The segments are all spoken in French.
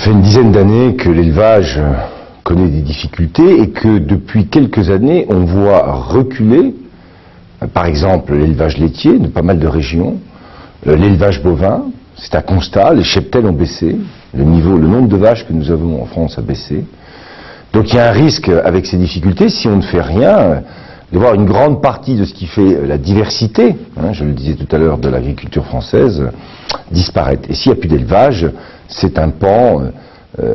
fait une dizaine d'années que l'élevage connaît des difficultés et que depuis quelques années, on voit reculer, par exemple, l'élevage laitier de pas mal de régions, l'élevage bovin, c'est un constat, les cheptels ont baissé, le nombre de vaches que nous avons en France a baissé. Donc il y a un risque avec ces difficultés, si on ne fait rien, de voir une grande partie de ce qui fait la diversité, je le disais tout à l'heure, de l'agriculture française, disparaître. Et s'il n'y a plus d'élevage, c'est un pan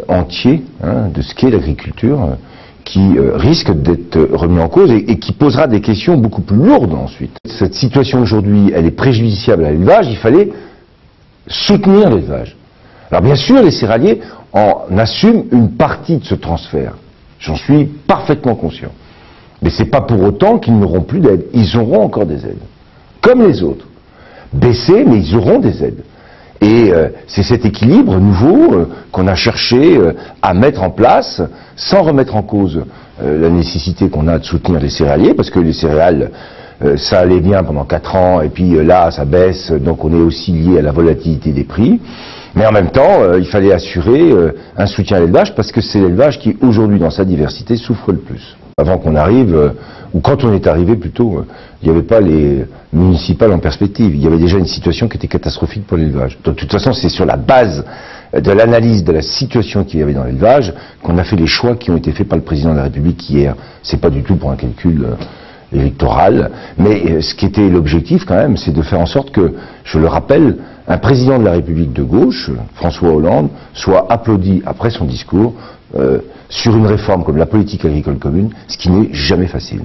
entier de ce qu'est l'agriculture qui risque d'être remis en cause et qui posera des questions beaucoup plus lourdes ensuite. Cette situation aujourd'hui, elle est préjudiciable à l'élevage, il fallait soutenir l'élevage. Alors bien sûr, les céréaliers en assument une partie de ce transfert. J'en suis parfaitement conscient. Mais c'est pas pour autant qu'ils n'auront plus d'aide. Ils auront encore des aides. Comme les autres. Baissées, mais ils auront des aides. Et c'est cet équilibre nouveau qu'on a cherché à mettre en place, sans remettre en cause la nécessité qu'on a de soutenir les céréaliers, parce que les céréales, ça allait bien pendant 4 ans, et puis là, ça baisse, donc on est aussi lié à la volatilité des prix. Mais en même temps, il fallait assurer un soutien à l'élevage, parce que c'est l'élevage qui, aujourd'hui, dans sa diversité, souffre le plus. Avant qu'on arrive, ou quand on est arrivé plutôt, il n'y avait pas les municipales en perspective. Il y avait déjà une situation qui était catastrophique pour l'élevage. Donc de toute façon, c'est sur la base de l'analyse de la situation qu'il y avait dans l'élevage qu'on a fait les choix qui ont été faits par le président de la République hier. C'est pas du tout pour un calcul électoral, mais ce qui était l'objectif quand même, c'est de faire en sorte que, je le rappelle, un président de la République de gauche, François Hollande, soit applaudi après son discours sur une réforme comme la politique agricole commune, ce qui n'est jamais facile.